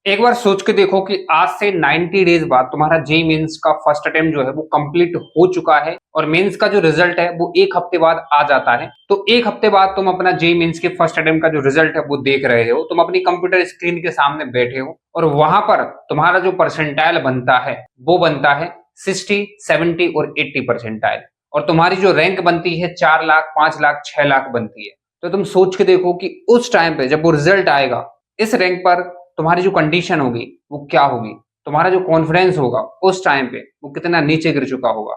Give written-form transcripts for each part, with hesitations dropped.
एक बार सोच के देखो कि आज से 90 डेज बाद तुम्हारा जेई मेंस का फर्स्ट अटेम्प्ट जो है वो कंप्लीट हो चुका है और मेंस का जो रिजल्ट है वो एक हफ्ते बाद आ जाता है। तो एक हफ्ते बाद तुम अपना जेई मेंस के फर्स्ट अटेम्प्ट का जो रिजल्ट है वो देख रहे हो, तुम अपनी कंप्यूटर स्क्रीन के सामने बैठे हो और वहां पर तुम्हारा जो परसेंटाइल बनता है वो बनता है 60, 70 और 80 परसेंटाइल और तुम्हारी जो रैंक बनती है 4 लाख, 5 लाख, 6 लाख बनती है। तो तुम सोच के देखो कि उस टाइम पे जब वो रिजल्ट आएगा, इस रैंक पर तुम्हारी जो कंडीशन होगी वो क्या होगी, तुम्हारा जो कॉन्फिडेंस होगा उस टाइम पे वो कितना नीचे गिर चुका होगा,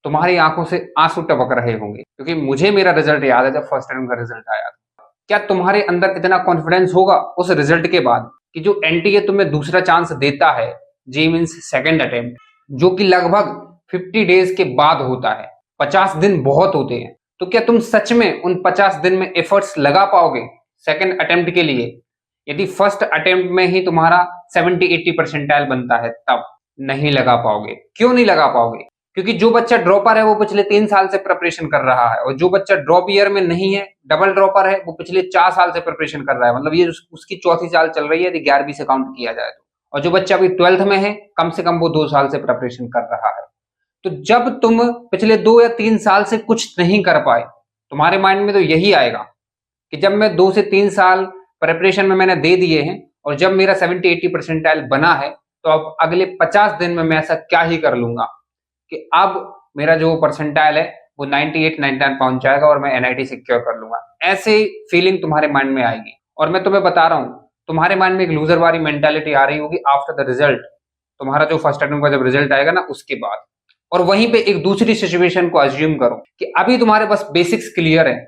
तुम्हारी आंखों से आंसू टपक रहे होंगे। क्योंकि मुझे मेरा रिजल्ट याद है जब फर्स्ट टाइम का रिजल्ट आया था। क्या तुम्हारे अंदर इतना कॉन्फिडेंस होगा उस रिजल्ट के बाद कि जो एनटीए तुम्हें दूसरा चांस देता है, जी मीन्स सेकेंड अटेम्प्ट, जो कि लगभग 50 डेज के बाद होता है, 50 दिन बहुत होते हैं, तो क्या तुम सच में उन 50 दिन में एफर्ट्स लगा पाओगे सेकेंड अटेम्प्ट के लिए? यदि फर्स्ट अटेम्प्ट में ही तुम्हारा 70-80 परसेंटाइल बनता है तब नहीं लगा पाओगे। क्यों नहीं लगा पाओगे? क्योंकि जो बच्चा ड्रॉपर है वो पिछले 3 साल से प्रिपरेशन कर रहा है और जो बच्चा ड्रॉप ईयर में नहीं है, डबल ड्रॉपर है, वो पिछले 4 साल से प्रिपरेशन कर रहा है। मतलब ये उसकी चौथी साल चल रही है यदि 11वीं से काउंट किया जाए तो। और जो बच्चा अभी 12th में है, कम से कम वो 2 साल से प्रिपरेशन कर रहा है। तो जब तुम पिछले 2 या 3 साल से कुछ नहीं कर पाए, तुम्हारे माइंड में तो यही आएगा कि जब मैं 2 से 3 साल प्रिपरेशन में मैंने दे दिए हैं और जब मेरा 70-80 परसेंटाइल बना है, तो अब अगले 50 दिन में मैं ऐसा क्या ही कर लूंगा कि अब मेरा जो परसेंटाइल है वो 98-99 पहुंच जाएगा और मैं एनआईटी सिक्योर कर लूंगा। ऐसे फीलिंग तुम्हारे माइंड में आएगी और मैं तुम्हें बता रहा हूं, तुम्हारे माइंड में एक लूजर वाली मेंटालिटी आ रही होगी आफ्टर द रिजल्ट, तुम्हारा जो फर्स्ट अटेम्प्ट का जब रिजल्ट आएगा ना उसके बाद। और वहीं पे एक दूसरी सिचुएशन को अज्यूम करो कि अभी तुम्हारे पास बेसिक्स क्लियर है,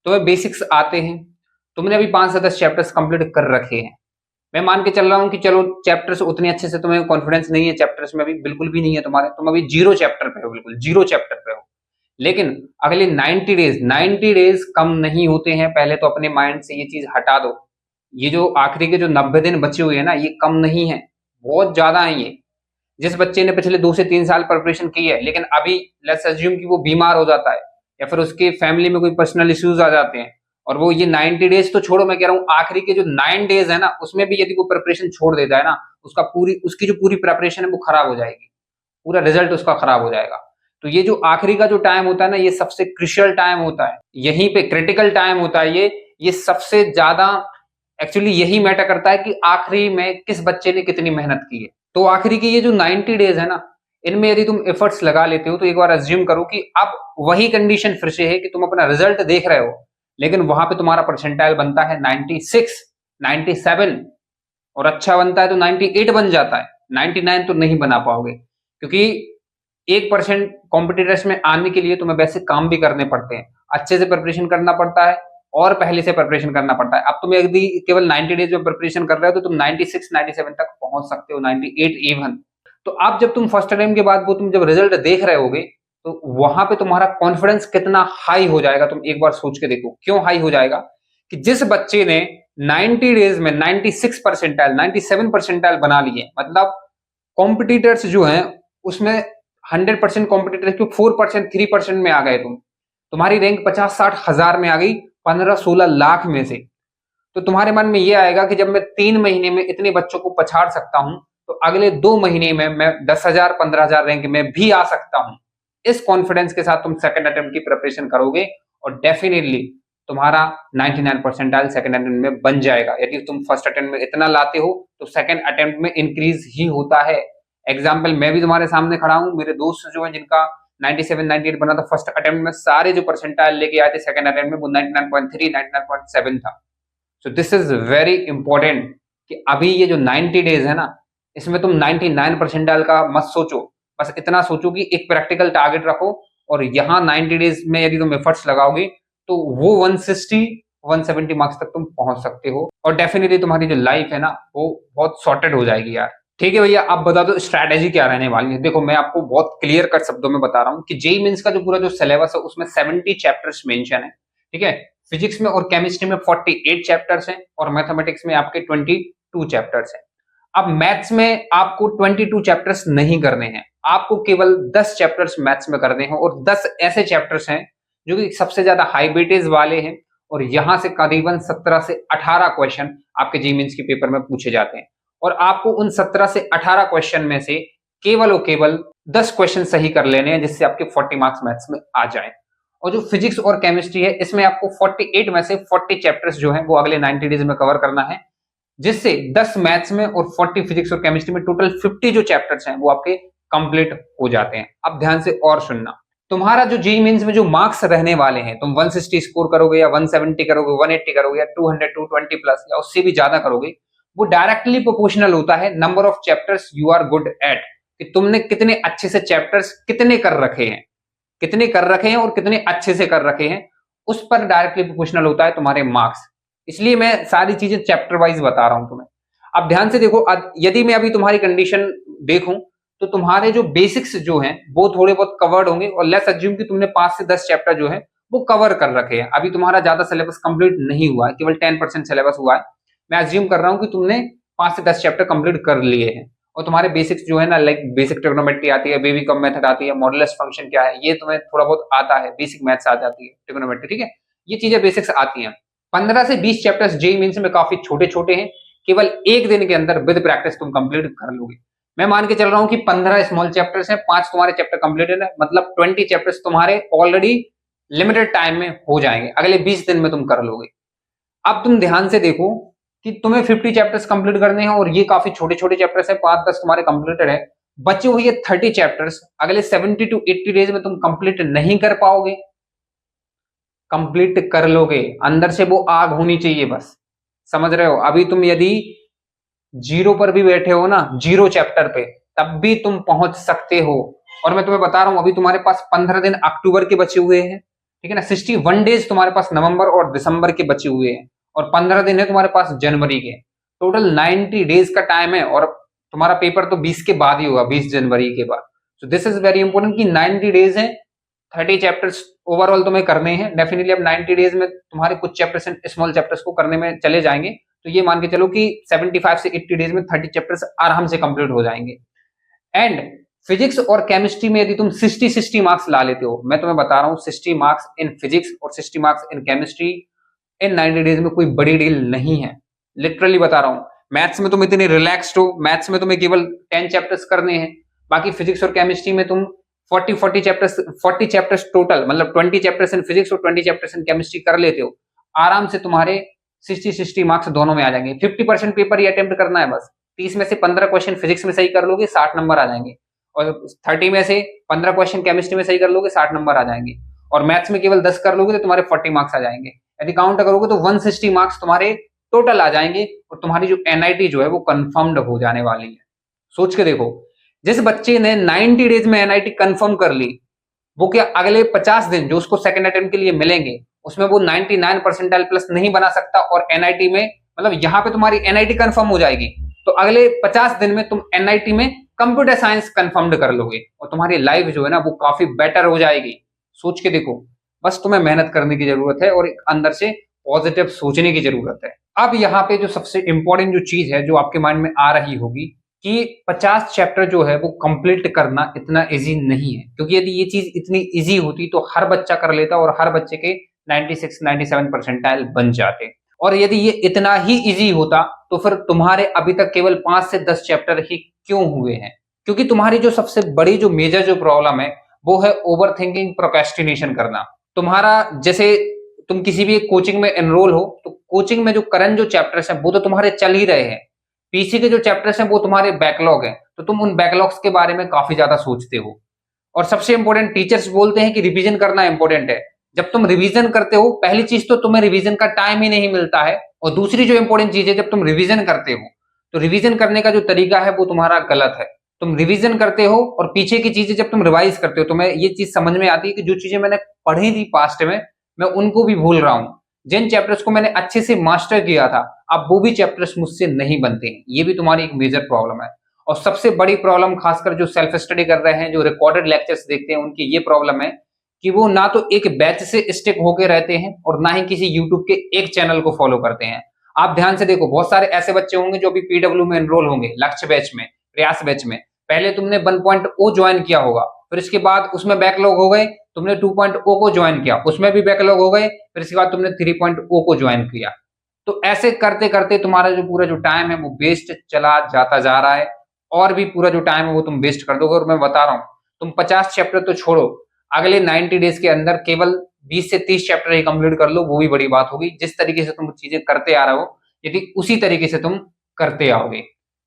तुम्हें बेसिक्स आते हैं, तुमने अभी 5 से 10 चैप्टर्स कंप्लीट कर रखे हैं। मैं मान के चल रहा हूं कि चलो चैप्टर्स उतने अच्छे से तुम्हें कॉन्फिडेंस नहीं है, चैप्टर्स में अभी बिल्कुल भी नहीं है तुम्हारे, तुम अभी जीरो चैप्टर पे हो, बिल्कुल जीरो चैप्टर पे हो। लेकिन अगले 90 डेज कम नहीं होते हैं। पहले तो अपने माइंड से ये चीज हटा दो, ये जो आखिरी के जो 90 दिन बचे हुए हैं ना, ये कम नहीं है, बहुत ज्यादा है ये। जिस बच्चे ने पिछले 2 से 3 साल प्रिपरेशन की है लेकिन अभी लेट्स अज्यूम कि वो बीमार हो जाता है या फिर उसके फैमिली में कोई पर्सनल इश्यूज आ जाते हैं और वो ये 90 डेज तो छोड़ो, मैं कह रहा हूँ आखिरी के जो 9 डेज है ना उसमें भी यदि वो प्रिपरेशन छोड़ देता है ना, उसकी जो पूरी प्रिपरेशन है वो खराब हो जाएगी, पूरा रिजल्ट उसका खराब हो जाएगा। तो ये जो आखिरी का जो टाइम होता है ना, ये सबसे क्रिशियल टाइम होता है, यहीं पे क्रिटिकल टाइम होता है ये सबसे ज्यादा एक्चुअली यही मैटर करता है कि आखिरी में किस बच्चे ने कितनी मेहनत की है। तो आखिरी के ये जो 90 डेज है ना, इनमें यदि तुम एफर्ट्स लगा लेते हो तो एक बार अज्यूम करो कि अब वही कंडीशन फिर से है कि तुम अपना रिजल्ट देख रहे हो लेकिन वहां पे तुम्हारा परसेंटाइल बनता है 96, 97 और अच्छा बनता है तो 98 बन जाता है, 99 तो नहीं बना पाओगे। क्योंकि 1% कॉम्पिटिटर्स में आने के लिए तुम्हें वैसे काम भी करने पड़ते हैं, अच्छे से प्रिपरेशन करना पड़ता है और पहले से प्रिपरेशन करना पड़ता है। अब तुम यदि केवल 90 डेज में प्रिपरेशन कर रहे हो तो तुम 96, 97 तक पहुंच सकते हो, 98 इवन। तो अब जब तुम फर्स्ट अटेम्प्ट के बाद वो तुम जब रिजल्ट देख रहे होगे तो वहां पे तुम्हारा कॉन्फिडेंस कितना हाई हो जाएगा, तुम एक बार सोच के देखो। क्यों हाई हो जाएगा? कि जिस बच्चे ने 90 डेज में 96 परसेंटाइल, 97 परसेंटाइल बना लिए, मतलब कॉम्पिटिटर्स जो हैं उसमें 100% कॉम्पिटिटर क्यों 4%, 3% में आ गए तुम्हारी रैंक 50-60 हजार में आ गई 15-16 लाख में से। तो तुम्हारे मन में ये आएगा कि जब मैं 3 महीने में इतने बच्चों को पछाड़ सकता हूं तो अगले 2 महीने में मैं 10,000, 15,000 रैंक में भी आ सकता हूं। इस कॉन्फिडेंस के साथ तुम सेकंड अटेम्प्ट की प्रिपरेशन करोगे और डेफिनेटली तुम्हारा 99 परसेंटाइल सेकंड अटेम्प्ट में बन जाएगा। यदि तुम फर्स्ट अटेम्प्ट में इतना लाते हो तो सेकंड अटेम्प्ट में इंक्रीज ही होता है। एग्जाम्पल मैं भी तुम्हारे सामने खड़ा हूं, मेरे दोस्त जो है जिनका 97, 98 बना था फर्स्ट अटेम्प्ट में, सारे जो परसेंटाइल लेके आए थे सेकंड अटेम्प्ट में वो 99.3, 99.7 था। So this is very important कि अभी ये जो 90 डेज है ना, इसमें तुम 99 परसेंटाइल का मत सोचो, बस इतना सोचो कि एक प्रैक्टिकल टारगेट रखो और यहाँ 90 डेज में यदि तुम एफर्ट्स लगाओगे तो वो 160, 170 मार्क्स तक तुम पहुंच सकते हो और डेफिनेटली तुम्हारी जो लाइफ है ना वो बहुत सॉर्टेड हो जाएगी यार। ठीक है भैया, आप बता दो स्ट्रैटेजी क्या रहने वाली है। देखो मैं आपको बहुत क्लियर कट शब्दों में बता रहा हूँ कि जेईई मेंस का जो पूरा जो सिलेबस है उसमें 70 चैप्टर्स मेंशन है। ठीक है, फिजिक्स में और केमिस्ट्री में 48 चैप्टर्स हैं और मैथमेटिक्स में आपके 22 चैप्टर्स हैं। अब मैथ्स में आपको 22 चैप्टर्स नहीं करने हैं, आपको केवल 10 चैप्टर्स मैथ्स में करने हैं और 10 ऐसे चैप्टर्स हैं जो कि सबसे ज्यादा हाई वेटेज वाले हैं और यहां से करीबन 17 से 18 क्वेश्चन आपके जेईई मेंस के पेपर में पूछे जाते हैं और आपको उन 17 से 18 क्वेश्चन में से केवल और केवल 10 क्वेश्चन सही कर लेने हैं, जिससे आपके 40 मार्क्स मैथ्स में आ जाए। और जो फिजिक्स और केमिस्ट्री है, इसमें आपको 48 में से 40 चैप्टर्स जो है वो अगले 90 डेज में कवर करना है, जिससे 10 मैथ्स में और 40 फिजिक्स और केमिस्ट्री में टोटल 50 जो चैप्टर्स हैं वो आपके कंप्लीट हो जाते हैं। अब ध्यान से और सुनना, तुम्हारा जो जेईई मेंस में जो मार्क्स रहने वाले हैं, तुम 160 स्कोर करोगे या 170 करोगे, 180 करोगे या 200 220 प्लस या उससे भी ज्यादा करोगे, वो डायरेक्टली प्रोपोर्शनल होता है number of chapters you are good at, कि तुमने कितने अच्छे से चैप्टर्स कितने कर रखे हैं, कितने कर रखे हैं और कितने अच्छे से कर रखे हैं, उस पर डायरेक्टली प्रोपोर्शनल होता है तुम्हारे मार्क्स। इसलिए मैं सारी चीजें चैप्टर वाइज बता रहा हूं तुम्हें। अब ध्यान से देखो, यदि मैं अभी तुम्हारी कंडीशन देखूं तो तुम्हारे जो बेसिक्स जो हैं वो थोड़े बहुत कवर्ड होंगे, और लेट्स अज्यूम कि तुमने 5 से 10 चैप्टर जो है वो कवर कर रखे हैं। अभी तुम्हारा ज्यादा सिलेबस कंप्लीट नहीं हुआ है, केवल 10% सिलेबस हुआ है। मैं अज्यूम कर रहा हूं कि तुमने 5 से 10 चैप्टर कंप्लीट कर लिए हैं, और तुम्हारे बेसिक्स जो है ना, लाइक बेसिक ट्रिग्नोमेट्री आती है, बेबी कम मेथड आती है, मॉडुलस फंक्शन क्या है, ये तुम्हें थोड़ा बहुत आता है, बेसिक मैथ्स आ जाती है, ट्रिग्नोमेट्री, ठीक है, ये चीजें बेसिक्स आती हैं। 15 से 20 चैप्टर्स जेईई मेंस में काफी छोटे छोटे हैं, केवल एक दिन के अंदर विद प्रैक्टिस तुम कंप्लीट कर लोगे। मैं मान के चल रहा हूं कि 15 स्मॉल चैप्टर्स हैं, 5 तुम्हारे चैप्टर कंप्लीटेड है, मतलब 20 चैप्टर्स तुम्हारे ऑलरेडी लिमिटेड टाइम में हो जाएंगे, अगले 20 दिन में तुम कर लोगे। अब तुम ध्यान से देखो कि तुम्हें 50 चैप्टर्स कंप्लीट करने हैं, और ये काफी छोटे छोटे चैप्टर्स हैं, 5-10 तुम्हारे कंप्लीटेड है, बचे हुए 30 चैप्टर्स अगले 70 to 80 डेज में तुम कंप्लीट नहीं कर पाओगे। कंप्लीट कर लोगे, अंदर से वो आग होनी चाहिए बस, समझ रहे हो। अभी तुम यदि जीरो पर भी बैठे हो ना, जीरो चैप्टर पे, तब भी तुम पहुंच सकते हो। और मैं तुम्हें बता रहा हूं, अभी तुम्हारे पास 15 दिन अक्टूबर के बचे हुए हैं, ठीक है ना, 61 डेज तुम्हारे पास नवंबर और दिसंबर के बचे हुए हैं, और 15 दिन है तुम्हारे पास जनवरी के। टोटल 90 डेज का टाइम है, और तुम्हारा पेपर तो 20 के बाद ही होगा, 20 जनवरी के बाद। So this is very important कि 90 डेज है, 30 चैप्टर्स ओवरऑल तुम्हें करने हैं। डेफिनेटली अब 90 डेज में तुम्हारे कुछ चैप्टर्स स्मॉल चैप्टर्स को करने में चले जाएंगे, तो ये मान के चलो कि 75 से 80 डेज में 30 चैप्टर्स आराम से कंप्लीट हो जाएंगे। एंड फिजिक्स और केमिस्ट्री में यदि तुम 60 मार्क्स ला लेते हो, मैं तुम्हें बता रहा हूं 60 मार्क्स इन फिजिक्स और 60 marks in chemistry in 90 days में कोई बड़ी डील नहीं है, लिटरली बता रहा हूं। मैथ्स में तुम इतने रिलैक्स्ड हो, मैथ्स में तुम्हें केवल 10 चैप्टर्स करने हैं, बाकी फिजिक्स और केमिस्ट्री में तुम 40 चैप्टर्स टोटल, मतलब 20 चैप्टर्स इन फिजिक्स और 20 चैप्टर्स इन केमिस्ट्री कर लेते हो, आराम से तुम्हारे 60 मार्क्स दोनों में आ जाएंगे। 50% पेपर ही अटेम्प्ट करना है बस। 30 में से 15 क्वेश्चन फिजिक्स में सही कर लोगे, 60 नंबर आ जाएंगे, और 30 में से 15 क्वेश्चन केमिस्ट्री में सही कर लोगे, 60 नंबर आ जाएंगे, और मैथ्स में केवल 10 कर लोगे तो तुम्हारे 40 मार्क्स आ जाएंगे। यदि काउंट करोगे तो 160 मार्क्स तुम्हारे टोटल आ जाएंगे, और तुम्हारी जो एनआईटी जो है वो कंफर्म्ड हो जाने वाली है। सोच के देखो, जिस बच्चे ने 90 डेज में एनआईटी कंफर्म कर ली, वो क्या अगले 50 दिन जो उसको सेकंड अटेम्प्ट के लिए मिलेंगे, उसमें वो 99 परसेंटाइल प्लस नहीं बना सकता, और एनआईटी में, मतलब यहाँ पे तुम्हारी एनआईटी कंफर्म हो जाएगी, तो अगले 50 दिन में तुम एनआईटी में कंप्यूटर साइंस कंफर्म्ड कर लोगे, और तुम्हारी लाइफ जो है ना वो काफी बेटर हो जाएगी। सोच के देखो, बस तुम्हें मेहनत करने की जरूरत है, और अंदर से पॉजिटिव सोचने की जरूरत है। अब यहाँ पे जो सबसे इंपॉर्टेंट जो चीज है जो आपके माइंड में आ रही होगी कि 50 चैप्टर जो है वो कंप्लीट करना इतना इजी नहीं है, क्योंकि यदि ये चीज इतनी इजी होती तो हर बच्चा कर लेता, और हर बच्चे के 96-97 परसेंटाइल बन जाते। और यदि ये इतना ही इजी होता तो फिर तुम्हारे अभी तक केवल 5 से 10 चैप्टर ही क्यों हुए हैं? क्योंकि तुम्हारी जो सबसे बड़ी जो मेजर जो प्रॉब्लम है वो है ओवर थिंकिंग, प्रोक्रेस्टिनेशन करना। तुम्हारा जैसे तुम किसी भी कोचिंग में एनरोल हो, तो कोचिंग में जो करंट जो चैप्टर्स हैं वो तो तुम्हारे चल ही रहे हैं, पीछे के जो चैप्टर्स हैं वो तुम्हारे बैकलॉग हैं, तो तुम उन बैकलॉग्स के बारे में काफी ज्यादा सोचते हो। और सबसे इंपॉर्टेंट, टीचर्स बोलते हैं कि रिवीजन करना इंपॉर्टेंट है। जब तुम रिवीजन करते हो, पहली चीज तो तुम्हें रिवीजन का टाइम ही नहीं मिलता है, और दूसरी जो इंपॉर्टेंट चीज है, जब तुम रिवीजन करते हो तो रिवीजन करने का जो तरीका है वो तुम्हारा गलत है। तुम रिवीजन करते हो और पीछे की चीजें जब तुम रिवाइज करते हो, तुम्हें ये चीज समझ में आती है कि जो चीजें मैंने पढ़ी थी पास्ट में, मैं उनको भी भूल रहा हूं। जिन चैप्टर्स को मैंने अच्छे से मास्टर किया था, अब वो भी चैप्टर्स मुझसे नहीं बनते हैं। ये भी तुम्हारी एक मेजर प्रॉब्लम है। और सबसे बड़ी प्रॉब्लम, खासकर जो सेल्फ स्टडी कर रहे हैं, जो रिकॉर्डेड लेक्चर्स देखते हैं, उनकी ये प्रॉब्लम है कि वो ना तो एक बैच से स्टिक होके रहते हैं, और ना ही किसी यूट्यूब के एक चैनल को फॉलो करते हैं। आप ध्यान से देखो, बहुत सारे ऐसे बच्चे होंगे जो अभी पीडब्ल्यू में एनरोल होंगे, लक्ष्य बैच में, प्रयास बैच में। पहले तुमने 1.0 ज्वाइन किया होगा, फिर इसके बाद उसमें बैकलॉग हो गए, तुमने 2.0 को ज्वाइन किया, उसमें भी बैकलॉग हो गए, फिर इसके बाद तुमने 3.0 को ज्वाइन किया। तो ऐसे करते करते तुम्हारा जो पूरा जो टाइम है वो वेस्ट चला जाता जा रहा है, और भी पूरा जो टाइम है वो तुम वेस्ट कर दोगे। और मैं बता रहा हूँ, तुम 50 चैप्टर तो छोड़ो, अगले 90 डेज के अंदर केवल 20 से 30 चैप्टर ही कंप्लीट कर लो, वो भी बड़ी बात होगी। जिस तरीके से तुम चीजें करते आ रहे हो, यदि उसी तरीके से तुम करते आओगे,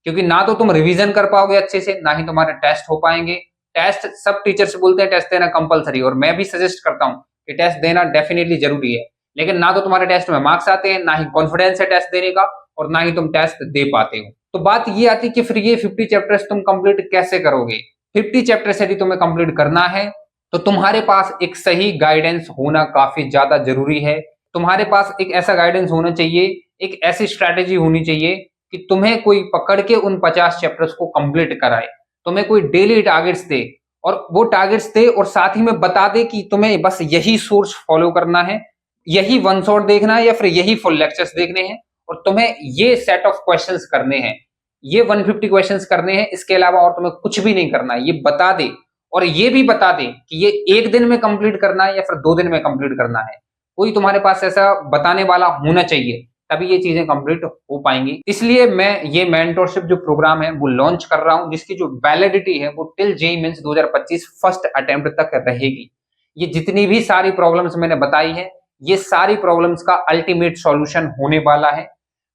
क्योंकि ना तो तुम रिवीजन कर पाओगे अच्छे से, ना ही तुम्हारे टेस्ट हो पाएंगे। टेस्ट सब टीचर्स बोलते हैं टेस्ट देना कंपलसरी, और मैं भी सजेस्ट करता हूँ कि टेस्ट देना डेफिनेटली जरूरी है, लेकिन ना तो तुम्हारे टेस्ट में मार्क्स आते हैं, ना ही कॉन्फिडेंस है टेस्ट देने का, और ना ही तुम टेस्ट दे पाते हो। तो बात ये आती है कि फिर ये 50 चैप्टर्स तुम कंप्लीट कैसे करोगे। 50 चैप्टर्स यदि तुम्हें कंप्लीट करना है तो तुम्हारे पास एक सही गाइडेंस होना काफी ज्यादा जरूरी है। तुम्हारे पास एक ऐसा गाइडेंस होना चाहिए, एक ऐसी स्ट्रैटेजी होनी चाहिए कि तुम्हें कोई पकड़ के उन 50 चैप्टर्स को कंप्लीट कराए, तुम्हें कोई डेली टारगेट्स दे, और वो टारगेट्स दे और साथ ही में बता दे कि तुम्हें बस यही सोर्स फॉलो करना है, यही वन शॉट देखना है, या फिर यही फुल लेक्चर्स देखने हैं, और तुम्हें ये सेट ऑफ क्वेश्चंस करने हैं, ये 150 क्वेश्चंस करने हैं, इसके अलावा और तुम्हें कुछ भी नहीं करना है, ये बता दे। और ये भी बता दे कि ये एक दिन में कंप्लीट करना है या फिर 2 दिन में कंप्लीट करना है। कोई तुम्हारे पास ऐसा बताने वाला होना चाहिए, तभी ये चीजें कंप्लीट हो पाएंगी। इसलिए मैं ये मेंटोरशिप जो प्रोग्राम है वो लॉन्च कर रहा हूं, जिसकी जो वैलिडिटी है वो till JEE mains 2025 first attempt तक रहेगी। ये जितनी भी सारी प्रॉब्लम्स मैंने बताई है, ये सारी प्रॉब्लम्स का अल्टीमेट सॉल्यूशन होने वाला है।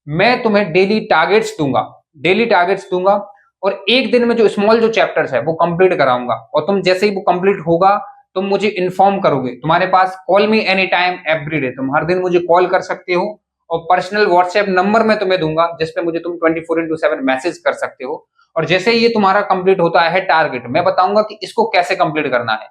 मैं तुम्हें डेली टारगेट्स दूंगा, और एक दिन में जो स्मॉल जो चैप्टर्स है वो कंप्लीट कराऊंगा, और तुम जैसे ही वो कंप्लीट होगा तुम मुझे इन्फॉर्म करोगे। तुम्हारे पास call me any time every day, तुम हर दिन मुझे कॉल कर सकते हो, और पर्सनल व्हाट्सएप नंबर मैं तुम्हें दूंगा जिसपे मुझे तुम 24/7 मैसेज कर सकते हो। और जैसे ही ये तुम्हारा कंप्लीट होता है टारगेट, मैं बताऊंगा कि इसको कैसे कंप्लीट करना है।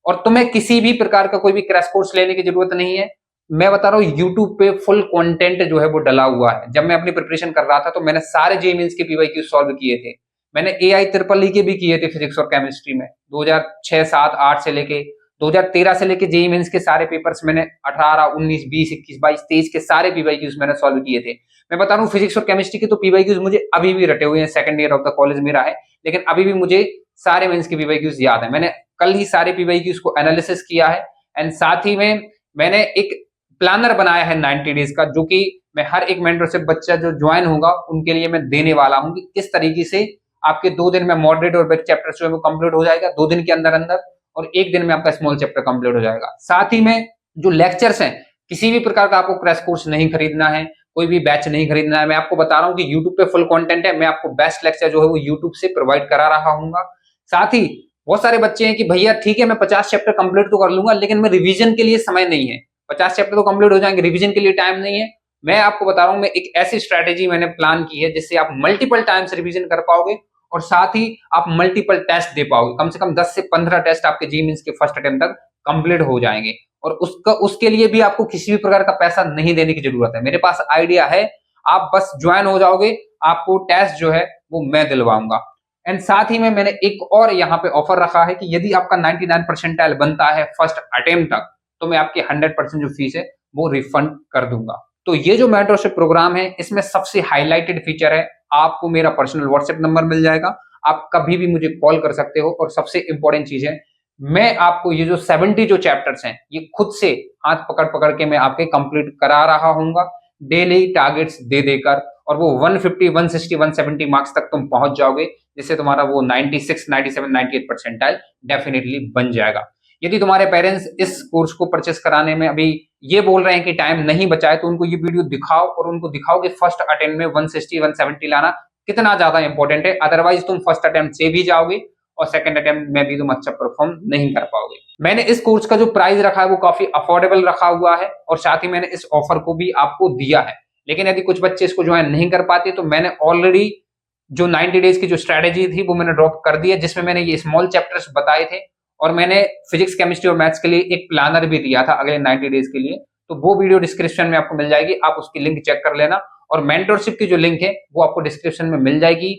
और तुम्हें किसी भी प्रकार का कोई भी क्रैश कोर्स लेने की जरूरत नहीं है। मैं बता रहा हूँ, यूट्यूब पे फुल कंटेंट जो है वो डला हुआ है। जब मैं अपनी प्रिपरेशन कर रहा था तो मैंने सारे जेईई मेंस के पीवाईक्यू सॉल्व किए थे। मैंने AIEEE के भी किए थे फिजिक्स और केमिस्ट्री में, 2006, 7, 8 से लेके 2013 से लेके जेईई मेंस के सारे पेपर्स मैंने 18, 19, 20, 21, 22, 23 के सारे पीवाईक्यूज मैंने सॉल्व किए थे। मैं बता रहा हूँ, फिजिक्स और केमिस्ट्री के तो पीवाईक्यूज मुझे अभी भी रटे हुए हैं, second year of the college मेरा है, लेकिन अभी भी मुझे सारे मेंस के पीवाईक्यूज याद है। मैंने कल ही सारे पीवाईक्यूज को एनालिसिस किया है, एंड साथ ही में मैंने एक प्लानर बनाया है 90 डेज का, जो कि मैं हर एक मेंटरशिप बच्चा जो ज्वाइन होगा उनके लिए मैं देने वाला हूं कि किस तरीके से आपके 2 दिन में मॉडरेट और बिग चैप्टर जो है वो कंप्लीट हो जाएगा 2 दिन के अंदर अंदर, और 1 दिन में आपका स्मॉल चैप्टर कंप्लीट हो जाएगा। साथ ही में जो लेक्चर्स हैं, किसी भी प्रकार का आपको क्रैश कोर्स नहीं खरीदना है, कोई भी बैच नहीं खरीदना है। मैं आपको बता रहा हूँ कि यूट्यूब पे फुल कंटेंट है, मैं आपको बेस्ट लेक्चर जो है वो यूट्यूब से प्रोवाइड करा रहा हूँ। साथ ही बहुत सारे बच्चे हैं कि भैया ठीक है मैं 50 चैप्टर कंप्लीट तो कर लूंगा, लेकिन मैं रिवीजन के लिए समय नहीं है। 50 चैप्टर तो कंप्लीट हो जाएंगे, रिवीजन के लिए टाइम नहीं है। मैं आपको बता रहा हूं, मैं एक ऐसी स्ट्रैटेजी मैंने प्लान की है जिससे आप मल्टीपल टाइम्स रिवीजन कर पाओगे, और साथ ही आप मल्टीपल टेस्ट दे पाओगे। कम से कम 10 से 15 टेस्ट आपके जेईई मेंस के फर्स्ट अटेम्प्ट तक कंप्लीट हो जाएंगे, और उसके लिए भी आपको किसी भी प्रकार का पैसा नहीं देने की जरूरत है। मेरे पास आइडिया है, आप बस ज्वाइन हो जाओगे, आपको टेस्ट जो है वो मैं दिलवाऊंगा। एंड साथ ही में मैंने एक और यहाँ पे ऑफर रखा है कि यदि आपका 99 परसेंटाइल बनता है फर्स्ट अटेम्प्ट तक, तो मैं आपकी 100% जो फीस है वो रिफंड कर दूंगा। तो ये जो मेंटरशिप प्रोग्राम है, इसमें सबसे हाईलाइटेड फीचर है, आपको मेरा पर्सनल व्हाट्सएप नंबर मिल जाएगा, आप कभी भी मुझे कॉल कर सकते हो। और सबसे इंपॉर्टेंट चीज है, मैं आपको ये जो 70 जो चैप्टर्स हैं ये खुद से हाथ पकड़ पकड़ के मैं आपके कंप्लीट करा रहा हूँ, डेली टारगेट्स दे देकर, और वो 150, 160, 170 मार्क्स तक तुम पहुंच जाओगे, जिससे तुम्हारा वो 96, 97, 98 परसेंटाइल डेफिनेटली बन जाएगा। यदि तुम्हारे पेरेंट्स इस कोर्स को परचेस कराने में अभी ये बोल रहे हैं कि टाइम नहीं बचा है, तो उनको ये वीडियो दिखाओ, और उनको दिखाओ कि फर्स्ट अटेम्प्ट में 160, 170 लाना कितना ज्यादा इंपॉर्टेंट है। अदरवाइज तुम फर्स्ट अटेम्प्ट से भी जाओगे और सेकंड अटेम्प्ट में भी तुम अच्छा परफॉर्म नहीं कर पाओगे। मैंने इस कोर्स का जो प्राइस रखा है वो काफी अफोर्डेबल रखा हुआ है, और साथ ही मैंने इस ऑफर को भी आपको दिया है। लेकिन यदि कुछ बच्चे इसको ज्वाइन नहीं कर पाते, तो मैंने ऑलरेडी जो 90 डेज की जो स्ट्रेटेजी थी वो मैंने ड्रॉप कर दी है, जिसमें मैंने ये स्मॉल चैप्टर्स बताए थे, और मैंने फिजिक्स, केमिस्ट्री और मैथ्स के लिए एक प्लानर भी दिया था अगले 90 डेज के लिए। तो वो वीडियो डिस्क्रिप्शन में आपको मिल जाएगी, आप उसकी लिंक चेक कर लेना। और मेंटरशिप की जो लिंक है वो आपको डिस्क्रिप्शन में मिल जाएगी।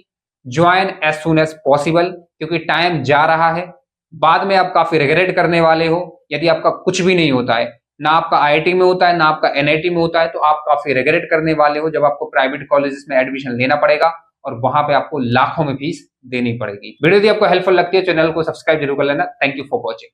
Join as soon as possible, क्योंकि टाइम जा रहा है। बाद में आप काफी रिग्रेट करने वाले हो यदि आपका कुछ भी नहीं होता है, ना आपका IIT में होता है, ना आपका NIT में होता है, तो आप काफी रिग्रेट करने वाले हो जब आपको प्राइवेट कॉलेजेस में एडमिशन लेना पड़ेगा, और वहां पे आपको लाखों में फीस देनी पड़ेगी। वीडियो यदि आपको हेल्पफुल लगती है, चैनल को सब्सक्राइब जरूर कर लेना। Thank you for watching.